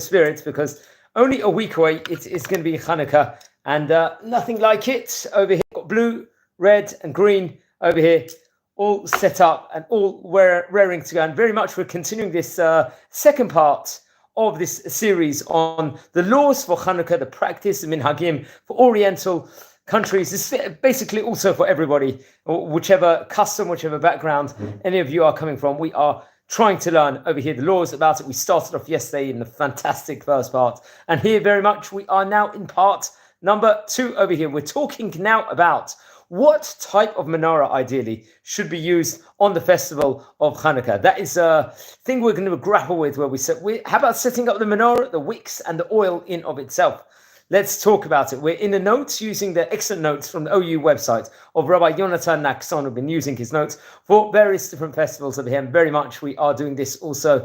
spirit, because only a week away it's going to be Hanukah, and nothing like it over here. Got blue, red, and green over here, all set up and all raring to go. And very much we're continuing this second part of this series on the laws for Hanukah, the practice of Minhagim for Oriental countries. It's basically also for everybody, whichever custom, whichever background any of you are coming from. We are trying to learn over here the laws about it. We started off yesterday in the fantastic first part, and here very much we are now in part number 2 over here. We're talking now about what type of menorah ideally should be used on the festival of Hanukkah. That is a thing we're going to grapple with, where we said, how about setting up the menorah, the wicks, and the oil in of itself? Let's talk about it. We're in the notes using the excellent notes from the OU website of Rabbi Yonatan Nakson, who've been using his notes for various different festivals over here. And very much we are doing this also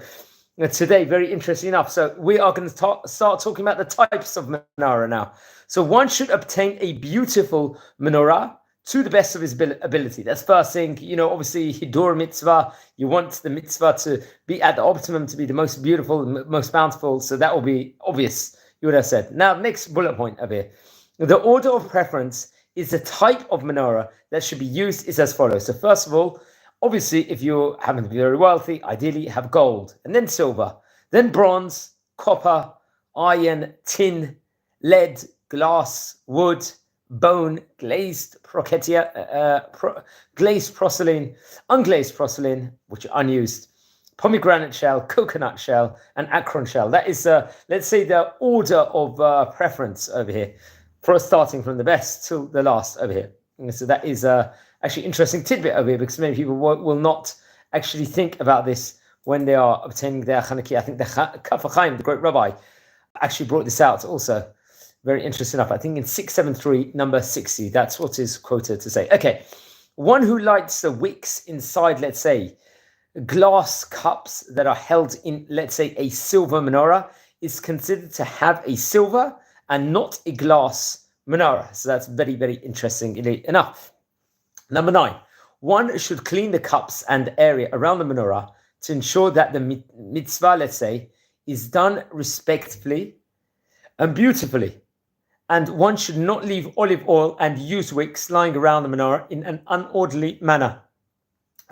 today, very interesting enough. So we are going to start talking about the types of menorah now. So one should obtain a beautiful menorah to the best of his ability. That's first thing, obviously Hidur mitzvah, you want the mitzvah to be at the optimum, to be the most beautiful, most bountiful. So that will be obvious. You would have said. Now, next bullet point over here. The order of preference is the type of menorah that should be used is as follows. So first of all, obviously, if you happen to be very wealthy, ideally have gold, and then silver, then bronze, copper, iron, tin, lead, glass, wood, bone, glazed glazed porcelain, unglazed porcelain, which are unused, pomegranate shell, coconut shell, and akron shell. That is, let's say, the order of preference over here, for starting from the best to the last over here. And so that is actually interesting tidbit over here, because many people will not actually think about this when they are obtaining their Chanukah. I think the Kaf HaChaim, the great rabbi, actually brought this out also. Very interesting enough. I think in 673, number 60, that's what is quoted to say. Okay, one who lights the wicks inside, let's say, glass cups that are held in, let's say, a silver menorah is considered to have a silver and not a glass menorah. So that's very, very interesting enough. Number 9, one should clean the cups and area around the menorah to ensure that the mitzvah, let's say, is done respectfully and beautifully. And one should not leave olive oil and used wicks lying around the menorah in an unorderly manner.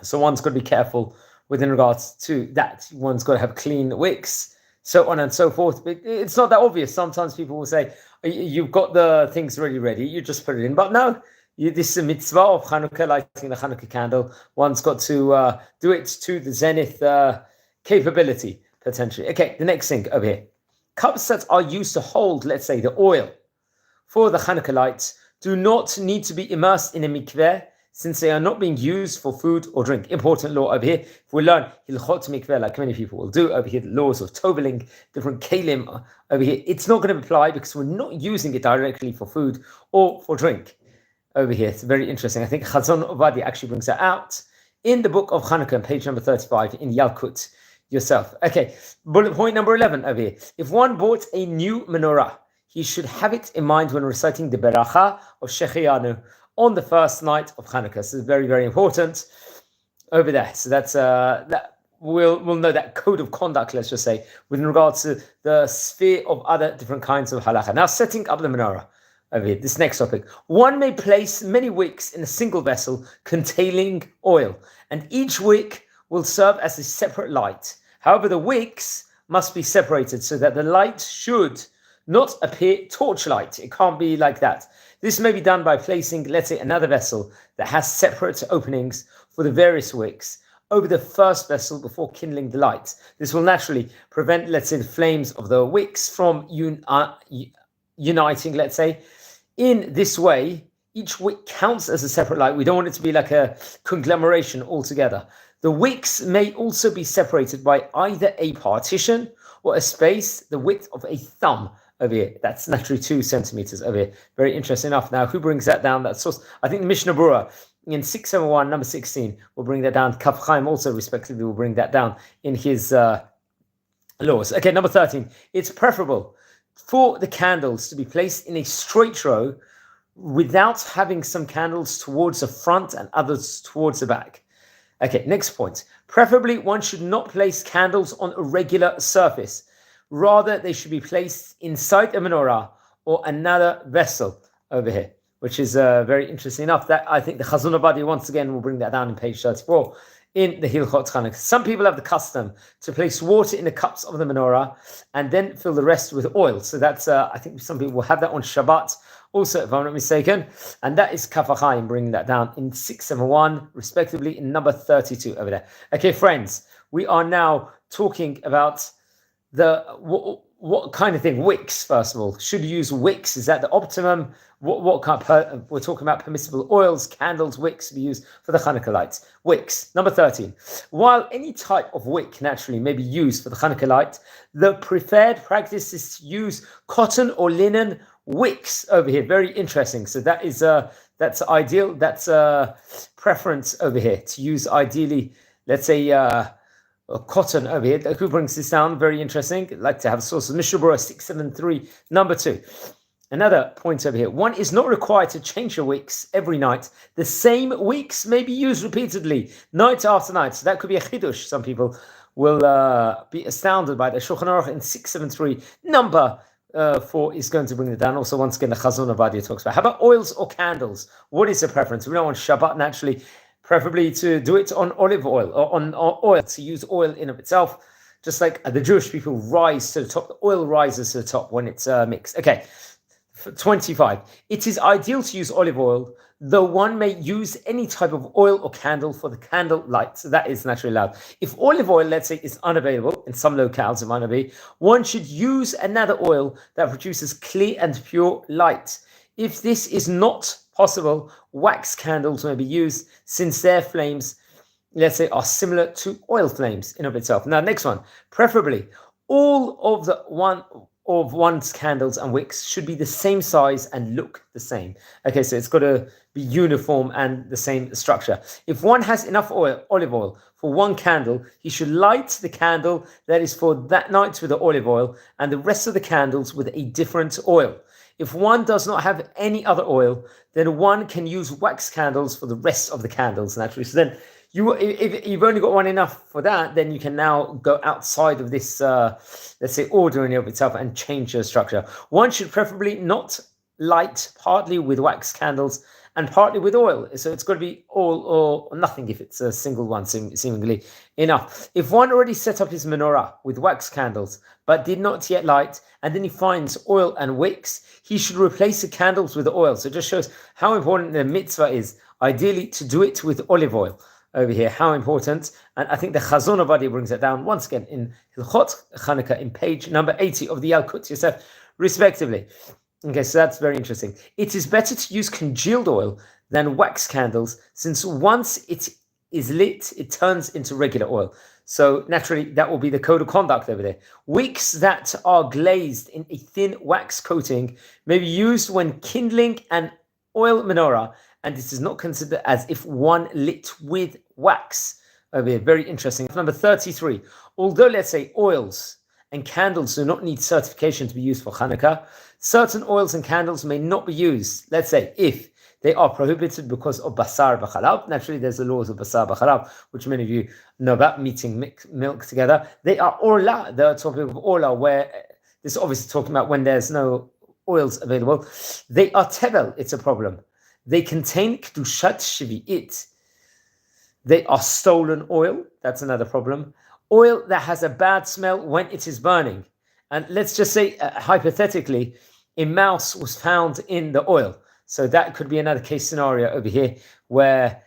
So one's got to be careful within regards to that. One's got to have clean wicks, so on and so forth. But it's not that obvious. Sometimes people will say, you've got the things ready, you just put it in. But no, this is a mitzvah of Chanukah, lighting the Chanukah candle. One's got to do it to the zenith capability, potentially. Okay, the next thing over here. Cups that are used to hold, let's say, the oil for the Chanukah lights do not need to be immersed in a mikveh, since they are not being used for food or drink. Important law over here. If we learn Hilchot Mikveh, like many people will do over here, the laws of toveling, different kalim over here, it's not going to apply because we're not using it directly for food or for drink over here. It's very interesting. I think Chazon Obadi actually brings that out in the book of Hanukkah, page number 35 in Yalkut yourself. Okay, bullet point number 11 over here. If one bought a new menorah, he should have it in mind when reciting the beracha of Shechiyanu on the first night of Hanukkah. So it's very, very important over there. So that's that we'll know that code of conduct, let's just say, with regards to the sphere of other different kinds of halacha. Now, setting up the menorah over here, this next topic. One may place many wicks in a single vessel containing oil, and each wick will serve as a separate light. However, the wicks must be separated so that the light should not appear torchlight. It can't be like that. This may be done by placing, let's say, another vessel that has separate openings for the various wicks over the first vessel before kindling the light. This will naturally prevent, let's say, the flames of the wicks from uniting, let's say. In this way, each wick counts as a separate light. We don't want it to be like a conglomeration altogether. The wicks may also be separated by either a partition or a space the width of a thumb over here. That's naturally 2 centimeters over here. Very interesting enough. Now, who brings that down? That source, I think the Mishnah Berurah in 671, number 16, will bring that down. Kaf Chaim also, respectively, will bring that down in his laws. Okay, number 13. It's preferable for the candles to be placed in a straight row without having some candles towards the front and others towards the back. Okay, next point. Preferably, one should not place candles on a regular surface. Rather, they should be placed inside a menorah or another vessel over here, which is very interesting enough. That I think the Chazon Ovadia once again will bring that down in page 34 in the Hilchot Chanukah. Some people have the custom to place water in the cups of the menorah and then fill the rest with oil. So that's, I think some people will have that on Shabbat also, if I'm not mistaken. And that is Kaf HaChaim bringing that down in 671, respectively, in number 32 over there. Okay, friends, we are now talking about what kind of thing? Wicks, first of all. Should you use wicks? Is that the optimum? What kind of, we're talking about permissible oils, candles, wicks to be used for the Hanukkah lights. Wicks, number 13. While any type of wick naturally may be used for the Hanukkah light, the preferred practice is to use cotton or linen wicks over here. Very interesting. So that is that's ideal. That's a preference over here to use ideally, let's say, cotton over here. Who brings this down? Very interesting. I'd like to have a source of Mishnah Berurah 673, number 2. Another point over here. One is not required to change your wicks every night. The same wicks may be used repeatedly, night after night. So that could be a chidush. Some people will be astounded by the Shulchan Aruch in 673, number 4 is going to bring it down. Also, once again, the Chazon Ovadia talks about. How about oils or candles? What is the preference? We don't want Shabbat naturally. Preferably to do it on olive oil or on oil, to use oil in of itself, just like the Jewish people rise to the top. The oil rises to the top when it's mixed. Okay, 25. It is ideal to use olive oil, though one may use any type of oil or candle for the candle light. So that is naturally allowed. If olive oil, let's say, is unavailable in some locales, it might not be, one should use another oil that produces clear and pure light. If this is not possible, wax candles may be used since their flames, let's say, are similar to oil flames in of itself. Now, next one, preferably all of one's candles and wicks should be the same size and look the same. Okay, so it's got to be uniform and the same structure. If one has enough olive oil for one candle, he should light the candle that is for that night with the olive oil and the rest of the candles with a different oil. If one does not have any other oil, then one can use wax candles for the rest of the candles, naturally. So then, if you've only got one enough for that, then you can now go outside of this, let's say, order in and of itself and change your structure. One should preferably not light partly with wax candles and partly with oil. So it's got to be all or nothing if it's a single one, seemingly enough. If one already set up his menorah with wax candles, but did not yet light, and then he finds oil and wicks, he should replace the candles with the oil. So it just shows how important the mitzvah is, ideally to do it with olive oil over here, how important. And I think the Chazon Ovadia brings it down once again in Hilchot Chanukah in page number 80 of the Yalkut Yosef, respectively. Okay, so that's very interesting. It is better to use congealed oil than wax candles, since once it is lit, it turns into regular oil. So naturally, that will be the code of conduct over there. Wicks that are glazed in a thin wax coating may be used when kindling an oil menorah, and it is not considered as if one lit with wax. Over here, very interesting. Number 33. Although, let's say, oils and candles do not need certification to be used for Hanukkah, certain oils and candles may not be used, let's say, if they are prohibited because of basar b'chalav. Naturally, there's the laws of basar b'chalav, which many of you know about, meeting milk together. They are orla, the topic of orla, where this is obviously talking about when there's no oils available. They are tevel, it's a problem. They contain kedushat shvi'it. They are stolen oil, that's another problem. Oil that has a bad smell when it is burning. And let's just say, hypothetically, a mouse was found in the oil. So that could be another case scenario over here where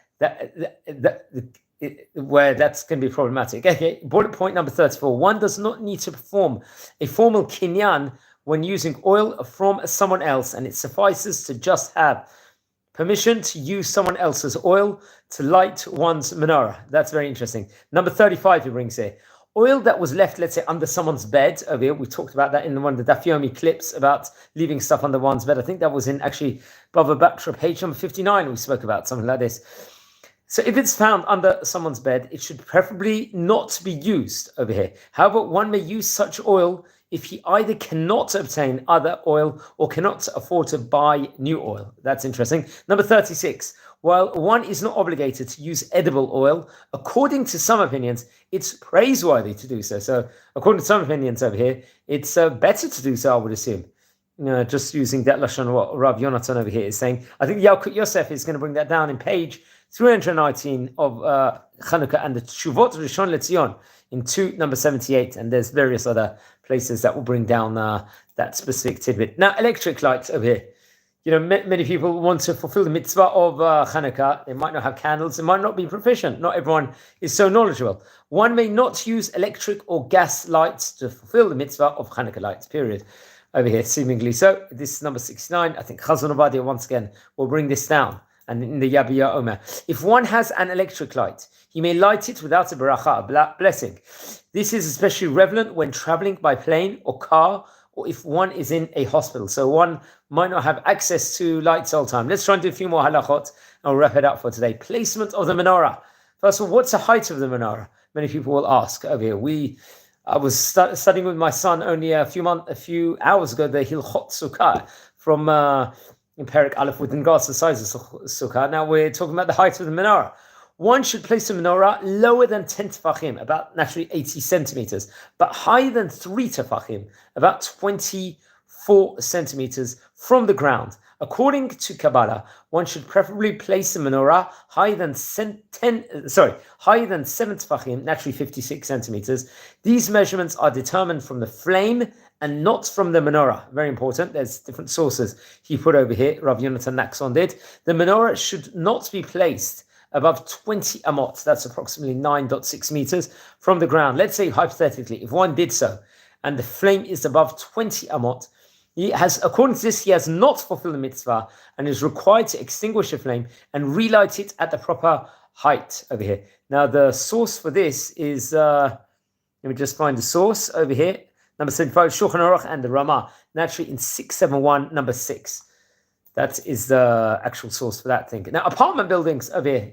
where that's going to be problematic. Okay, bullet point number 34. One does not need to perform a formal kinyan when using oil from someone else, and it suffices to just have permission to use someone else's oil to light one's menorah. That's very interesting. Number 35, he brings here. Oil that was left, let's say, under someone's bed over here. We talked about that in one of the Daf Yomi clips about leaving stuff under one's bed. I think that was in actually Bava Batra, page number 59. We spoke about something like this. So if it's found under someone's bed, it should preferably not be used over here. However, one may use such oil if he either cannot obtain other oil or cannot afford to buy new oil. That's interesting. Number 36. While one is not obligated to use edible oil, according to some opinions, it's praiseworthy to do so. So, according to some opinions over here, it's better to do so, I would assume. Just using that lashon, what Rav Yonatan over here is saying. I think Yalkut Yosef is going to bring that down in page 319 of Hanukah and the Tshuvot Rishon LeZion in number 78, and there's various other places that will bring down that specific tidbit. Now, electric lights over here. Many people want to fulfill the mitzvah of Hanukah. They might not have candles. They might not be proficient. Not everyone is so knowledgeable. One may not use electric or gas lights to fulfill the mitzvah of Hanukah lights, period. Over here, seemingly so. This is number 69. I think Chazon Ovadia, once again, will bring this down. And in the Yabiyah Omer, if one has an electric light, he may light it without a beracha, a blessing. This is especially relevant when traveling by plane or car, or if one is in a hospital. So one might not have access to lights all the time. Let's try and do a few more halachot, and we'll wrap it up for today. Placement of the menorah. First of all, what's the height of the menorah? Many people will ask over here. I was studying with my son only a few hours ago, the Hilchot Sukkah from in Perek Aleph with regards to the size of Sukkah. Now we're talking about the height of the menorah. One should place a menorah lower than 10 tefachim, about naturally 80 centimeters, but higher than 3 tefachim, about 24 centimeters from the ground. According to Kabbalah, one should preferably place a menorah higher than 7 tefachim, naturally 56 centimeters. These measurements are determined from the flame and not from the menorah. Very important. There's different sources he put over here. Rav Yonatan Naxon did. The menorah should not be placed above 20 amot. That's approximately 9.6 meters from the ground. Let's say hypothetically, if one did so, and the flame is above 20 amot, according to this, he has not fulfilled the mitzvah and is required to extinguish the flame and relight it at the proper height over here. Now, the source for this is, let me just find the source over here. Number 75, Shulchan Aruch and the Ramah, naturally in 671, number 6. That is the actual source for that thing. Now, apartment buildings over here,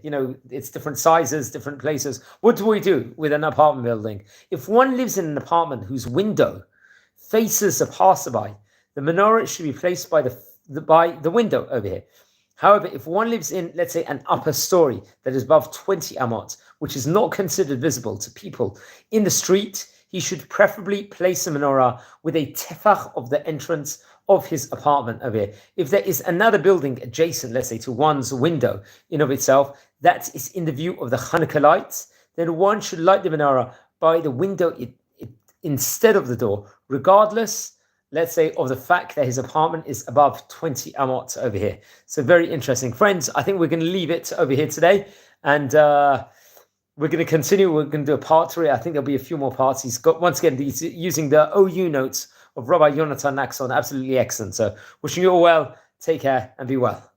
it's different sizes, different places. What do we do with an apartment building? If one lives in an apartment whose window faces a passerby, the menorah should be placed by the window over here. However, if one lives in, let's say, an upper story that is above 20 amot, which is not considered visible to people in the street, he should preferably place a menorah with a tefach of the entrance of his apartment over here. If there is another building adjacent, let's say, to one's window in of itself, that is in the view of the Hanukah lights, then one should light the menorah by the window instead of the door, regardless, let's say, of the fact that his apartment is above 20 amot over here. So very interesting. Friends, I think we're going to leave it over here today. And we're going to continue. We're going to do a part 3. I think there'll be a few more parts. He's got, once again, these using the OU notes of Rabbi Yonatan Naxon. Absolutely excellent. So wishing you all well. Take care and be well.